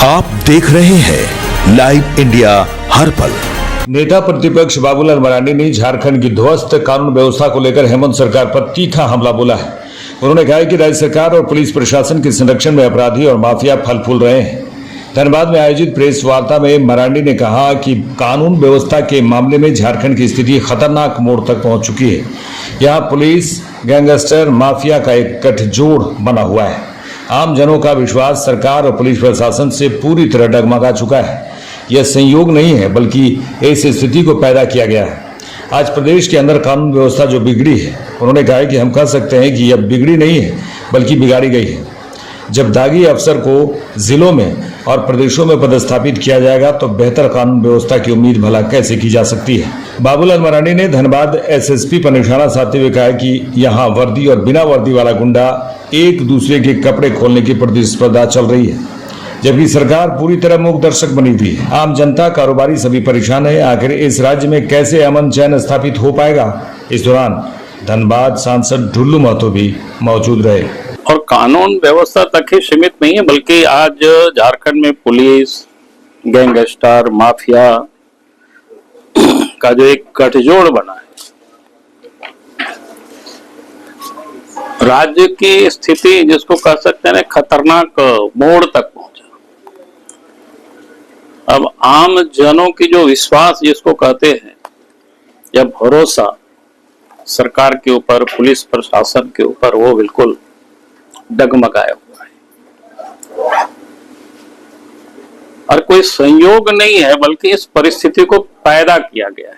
आप देख रहे हैं लाइव इंडिया हर पल। नेता प्रतिपक्ष बाबूलाल मरांडी ने झारखंड की ध्वस्त कानून व्यवस्था को लेकर हेमंत सरकार पर तीखा हमला बोला है। उन्होंने कहा कि राज्य सरकार और पुलिस प्रशासन के संरक्षण में अपराधी और माफिया फल फूल रहे हैं। धनबाद में आयोजित प्रेस वार्ता में मरांडी ने कहा कि कानून व्यवस्था के मामले में झारखंड की स्थिति खतरनाक मोड़ तक पहुंच चुकी है। यहाँ पुलिस, गैंगस्टर, माफिया का एक गठजोड़ बना हुआ है। आम जनों का विश्वास सरकार और पुलिस प्रशासन से पूरी तरह डगमगा चुका है। यह संयोग नहीं है बल्कि इस स्थिति को पैदा किया गया है। आज प्रदेश के अंदर कानून व्यवस्था जो बिगड़ी है, उन्होंने कहा है कि हम कह सकते हैं कि यह बिगड़ी नहीं है बल्कि बिगाड़ी गई है। जब दागी अफसर को जिलों में और प्रदेशों में पदस्थापित किया जाएगा तो बेहतर कानून व्यवस्था की उम्मीद भला कैसे की जा सकती है। बाबूलाल मरांडी ने धनबाद एसएसपी पर निशाना साधते हुए कहा कि यहाँ वर्दी और बिना वर्दी वाला गुंडा एक दूसरे के कपड़े खोलने की प्रतिस्पर्धा चल रही है, जबकि सरकार पूरी तरह मूक दर्शक बनी हुई है। आम जनता, कारोबारी सभी परेशान है। आखिर इस राज्य में कैसे अमन चैन स्थापित हो पाएगा। इस दौरान धनबाद सांसद ढुल्लू महतो भी मौजूद रहे। और कानून व्यवस्था तक ही सीमित नहीं है बल्कि आज झारखंड में पुलिस, गैंगस्टर, माफिया का जो एक गठजोड़ बना है, राज्य की स्थिति जिसको कह सकते हैं खतरनाक मोड़ तक पहुंचा। अब आम जनों की जो विश्वास जिसको कहते हैं या भरोसा सरकार के ऊपर, पुलिस प्रशासन के ऊपर, वो बिल्कुल डगमगाया हुआ है। और कोई संयोग नहीं है बल्कि इस परिस्थिति को पैदा किया गया है।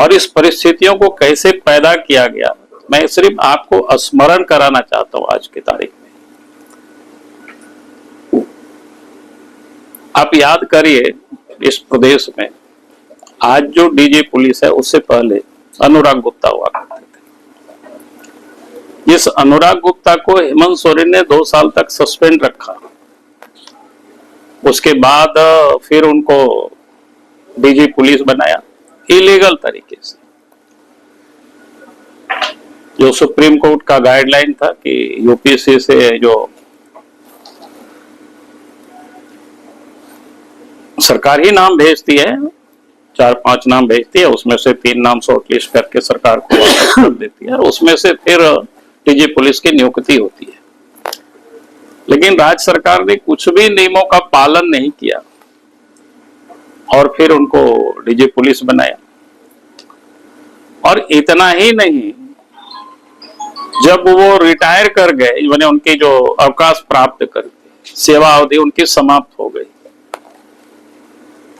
और इस परिस्थितियों को कैसे पैदा किया गया, मैं सिर्फ आपको स्मरण कराना चाहता हूं। आज की तारीख में आप याद करिए, इस प्रदेश में आज जो डीजी पुलिस है उससे पहले अनुराग गुप्ता हुआ करते थे। इस अनुराग गुप्ता को हेमंत सोरेन ने 2 साल तक सस्पेंड रखा। उसके बाद फिर उनको डीजी पुलिस बनाया इलीगल तरीके से। जो सुप्रीम कोर्ट का गाइडलाइन था कि यूपीसी से जो सरकार ही नाम भेजती है, 4-5 नाम भेजती है, उसमें से 3 नाम शॉर्टलिस्ट करके सरकार को कर देती है और उसमें से फिर डीजी पुलिस की नियुक्ति होती है। लेकिन राज्य सरकार ने कुछ भी नियमों का पालन नहीं किया और फिर उनको डीजी पुलिस बनाया। और इतना ही नहीं, जब वो रिटायर कर गए, मैंने उनकी जो अवकाश प्राप्त कर, सेवा अवधि उनकी समाप्त हो गई,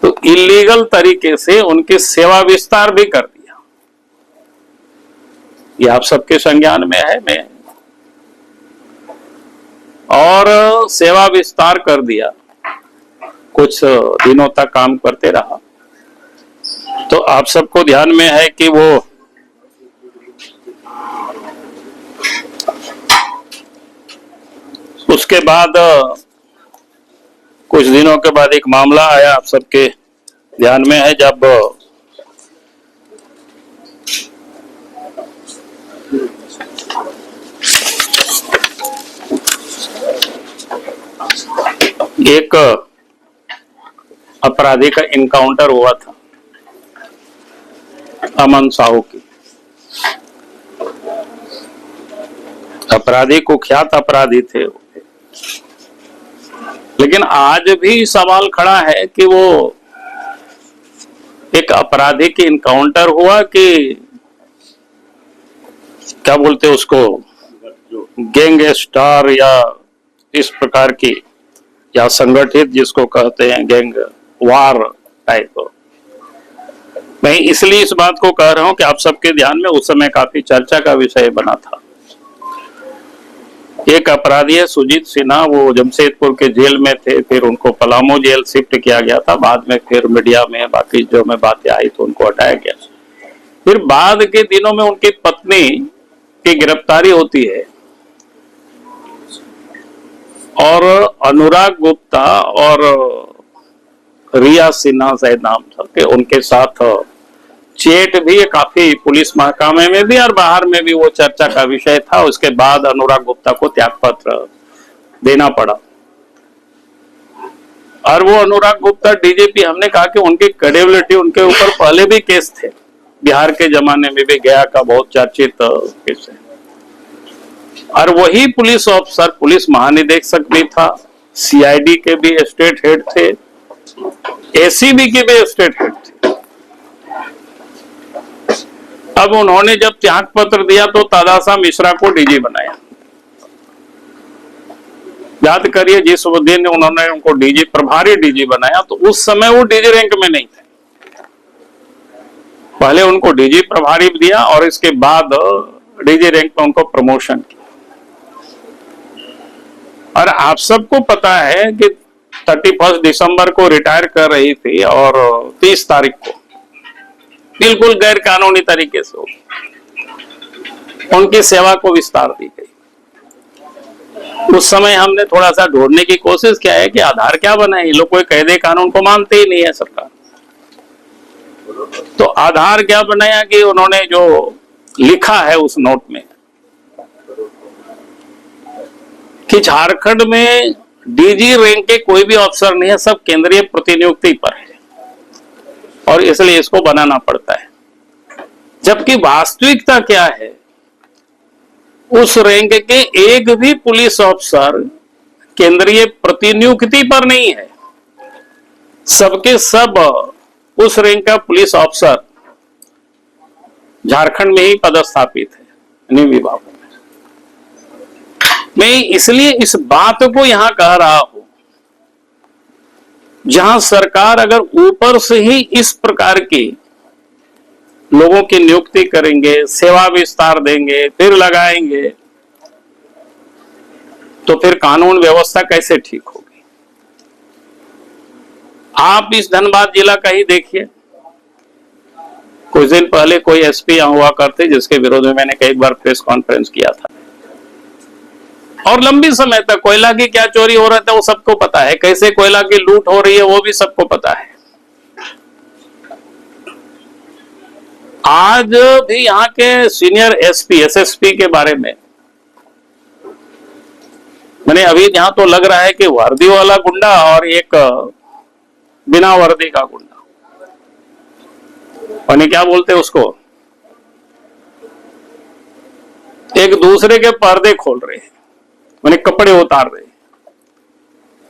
तो इलीगल तरीके से उनकी सेवा विस्तार भी कर दिया। ये आप सबके संज्ञान में है। मैं और सेवा विस्तार कर दिया, कुछ दिनों तक काम करते रहा। तो आप सबको ध्यान में है कि वो उसके बाद कुछ दिनों के बाद एक मामला आया, आप सबके ध्यान में है, जब एक अपराधी का इनकाउंटर हुआ था, अमन साहू की। अपराधी कुख्यात अपराधी थे, लेकिन आज भी सवाल खड़ा है कि वो एक अपराधी की इनकाउंटर हुआ कि क्या बोलते उसको, गैंगस्टर या इस प्रकार की, या संगठित जिसको कहते हैं गैंग वार टाइप। मैं इसलिए इस बात को कह रहा हूं कि आप सबके ध्यान में उस समय काफी चर्चा का विषय बना था। एक अपराधी है सुजीत सिन्हा, वो जमशेदपुर के जेल में थे, फिर उनको पलामू जेल शिफ्ट किया गया था। बाद में फिर मीडिया में बाकी जो में बातें आई तो उनको हटाया गया। फिर बाद के दिनों में उनकी पत्नी की गिरफ्तारी होती है और अनुराग गुप्ता और रिया सिन्हा शायद नाम था, उनके साथ चेट भी काफी पुलिस महकमे में भी और बाहर में भी वो चर्चा का विषय था। उसके बाद अनुराग गुप्ता को त्यागपत्र देना पड़ा। और वो अनुराग गुप्ता डीजीपी, हमने कहा कि उनकी क्रेडिबिलिटी, उनके ऊपर पहले भी केस थे, बिहार के जमाने में भी गया का बहुत चर्चित केस है। और वही पुलिस ऑफिसर पुलिस महानिदेशक भी था, सीआईडी के भी स्टेट हेड थे, एसीबी के भी स्टेट हेड थे। अब उन्होंने जब त्याग पत्र दिया तो तादासा मिश्रा को डीजी बनाया। याद करिए, जिस दिन उन्होंने उनको डीजी, प्रभारी डीजी बनाया, तो उस समय वो डीजी रैंक में नहीं थे। पहले उनको डीजी प्रभारी दिया और इसके बाद डीजी रैंक में उनको प्रमोशन किया। और आप सबको पता है कि 31 दिसंबर को रिटायर कर रही थी और 30 तारीख को बिल्कुल गैर कानूनी तरीके से उनकी सेवा को विस्तार दी गई। उस समय हमने थोड़ा सा ढूंढने की कोशिश किया है कि आधार क्या बना है, ये लोग कोई कायदे कानून को मानते ही नहीं है सरकार। तो आधार क्या बनाया कि उन्होंने जो लिखा है उस नोट में कि झारखंड में डीजी रैंक के कोई भी अफसर नहीं है, सब केंद्रीय प्रतिनियुक्ति पर है और इसलिए इसको बनाना पड़ता है। जबकि वास्तविकता क्या है, उस रैंक के एक भी पुलिस अफसर केंद्रीय प्रतिनियुक्ति पर नहीं है, सबके सब उस रैंक का पुलिस अफसर झारखंड में ही पदस्थापित है अन्य विभागों में। मैं इसलिए इस बात को यहां कह रहा हूं, जहां सरकार अगर ऊपर से ही इस प्रकार की लोगों की नियुक्ति करेंगे, सेवा विस्तार देंगे, फिर लगाएंगे, तो फिर कानून व्यवस्था कैसे ठीक होगी? आप इस धनबाद जिला का ही देखिए, कुछ दिन पहले कोई एसपी यहां हुआ करते जिसके विरोध में मैंने कई बार प्रेस कॉन्फ्रेंस किया था, और लंबी समय तक कोयला की क्या चोरी हो रहा था वो सबको पता है, कैसे कोयला की लूट हो रही है वो भी सबको पता है। आज भी यहाँ के सीनियर एसपी एसएसपी के बारे में मैंने अभी यहां तो लग रहा है कि वर्दी वाला गुंडा और एक बिना वर्दी का गुंडा, और क्या बोलते हैं उसको, एक दूसरे के पर्दे खोल रहे हैं, मैंने कपड़े उतार रहे हैं।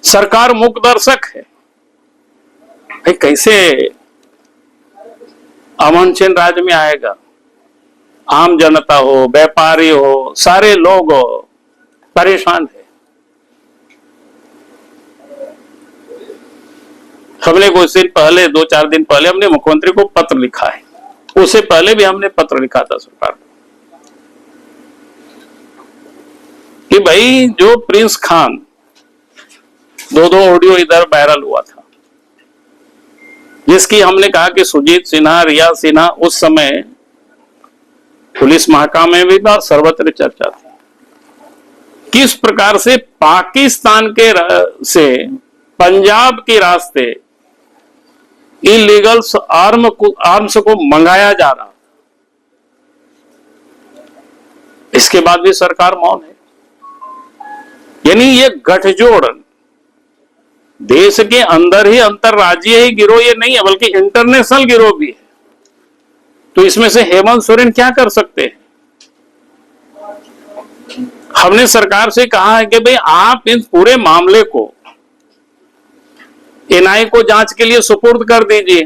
सरकार मूक दर्शक है भाई, कैसे अमन चैन राज्य में आएगा? आम जनता हो, व्यापारी हो, सारे लोग परेशान है। हमने कुछ दिन पहले, 2-4 दिन पहले हमने मुख्यमंत्री को पत्र लिखा है, उससे पहले भी हमने पत्र लिखा था सरकार को कि भाई जो प्रिंस खान 2 ऑडियो इधर वायरल हुआ था, जिसकी हमने कहा कि सुजीत सिन्हा, रिया सिन्हा, उस समय पुलिस महकमा में भी बात सर्वत्र चर्चा थी, किस प्रकार से पाकिस्तान के से पंजाब के रास्ते इलीगल आर्म्स को मंगाया जा रहा, इसके बाद भी सरकार मौन है। यानी ये गठजोड़ देश के अंदर ही अंतरराज्यीय ही गिरोह ये नहीं है, बल्कि इंटरनेशनल गिरोह भी है। तो इसमें से हेमंत सोरेन क्या कर सकते हैं? हमने सरकार से कहा है कि भाई आप इस पूरे मामले को एनआई को जांच के लिए सुपुर्द कर दीजिए,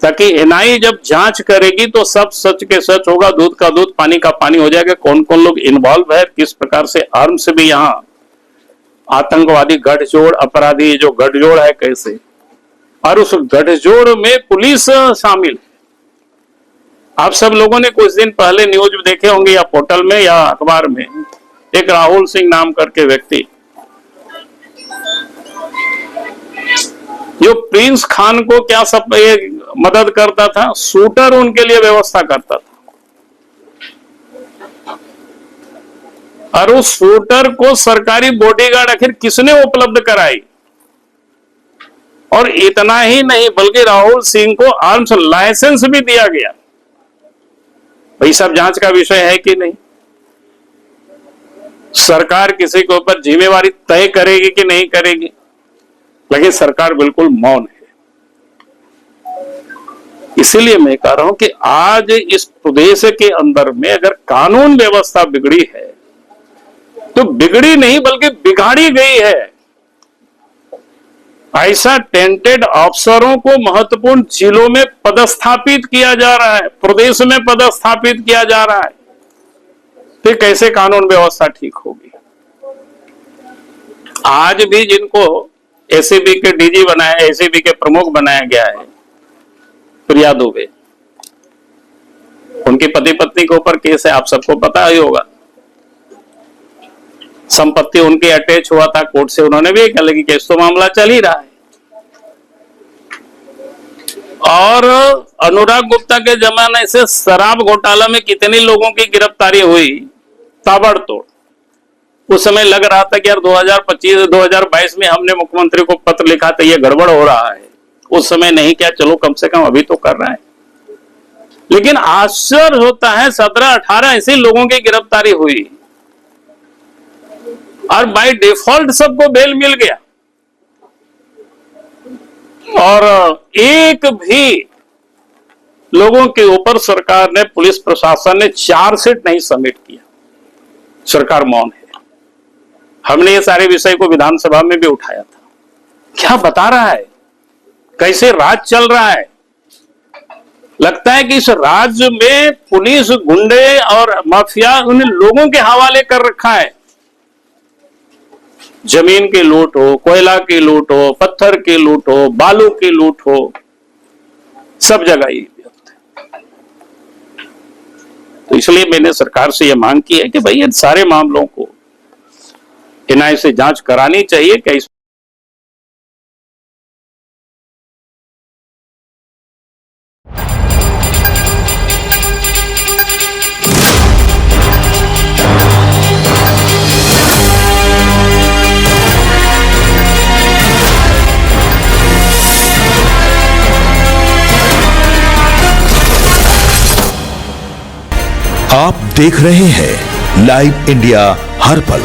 ताकि एनआई जब जांच करेगी तो सब सच के सच होगा, दूध का दूध पानी का पानी हो जाएगा, कौन कौन लोग इन्वॉल्व है, किस प्रकार से आर्म्स भी यहाँ आतंकवादी गठजोड़, अपराधी जो गठजोड़ है कैसे, और उस गठजोड़ में पुलिस शामिल है। आप सब लोगों ने कुछ दिन पहले न्यूज देखे होंगे या पोर्टल में या अखबार में, एक राहुल सिंह नाम करके व्यक्ति जो प्रिंस खान को क्या सब मदद करता था, शूटर उनके लिए व्यवस्था करता था, और उस शूटर को सरकारी बॉडीगार्ड आखिर किसने उपलब्ध कराई? और इतना ही नहीं बल्कि राहुल सिंह को आर्म्स लाइसेंस भी दिया गया। भाई सब जांच का विषय है कि नहीं? सरकार किसी के ऊपर जिम्मेवारी तय करेगी कि नहीं करेगी? लेकिन सरकार बिल्कुल मौन है। इसीलिए मैं कह रहा हूं कि आज इस प्रदेश के अंदर में अगर कानून व्यवस्था बिगड़ी है तो बिगड़ी नहीं बल्कि बिगाड़ी गई है। ऐसा टेंटेड अफसरों को महत्वपूर्ण जिलों में पदस्थापित किया जा रहा है, प्रदेश में पदस्थापित किया जा रहा है, फिर कैसे कानून व्यवस्था ठीक होगी? आज भी जिनको एसीबी के डीजी बनाया, एसीबी के प्रमुख बनाया गया है, प्रिया दुबे, उनकी पति पत्नी के ऊपर केस है, आप सबको पता ही होगा। संपत्ति उनकी अटैच हुआ था कोर्ट से, उन्होंने भी कहा कि केस तो मामला चल ही रहा है। और अनुराग गुप्ता के जमाने से शराब घोटाला में कितने लोगों की गिरफ्तारी हुई, ताबड़तोड़। उस समय लग रहा था कि यार 2025-2022 में हमने मुख्यमंत्री को पत्र लिखा था, ये गड़बड़ हो रहा है। उस समय नहीं किया, चलो कम से कम अभी तो कर रहा है। लेकिन आश्चर्य होता है 17-18 ऐसे लोगों की गिरफ्तारी हुई और बाय डिफॉल्ट सबको बेल मिल गया, और एक भी लोगों के ऊपर सरकार ने, पुलिस प्रशासन ने चार्जशीट नहीं सबमिट किया। सरकार मौन है। हमने ये सारे विषय को विधानसभा में भी उठाया था। क्या बता रहा है, कैसे राज चल रहा है? लगता है कि इस राज्य में पुलिस गुंडे और माफिया उन लोगों के हवाले कर रखा है। जमीन की लूट हो, कोयला की लूट हो, पत्थर की लूट हो, बालू की लूट हो, सब जगह ही व्यक्त है। तो इसलिए मैंने सरकार से यह मांग की है कि भाई इन सारे मामलों को एनआईए से जांच करानी चाहिए। कैसे आप देख रहे हैं लाइव इंडिया हर पल।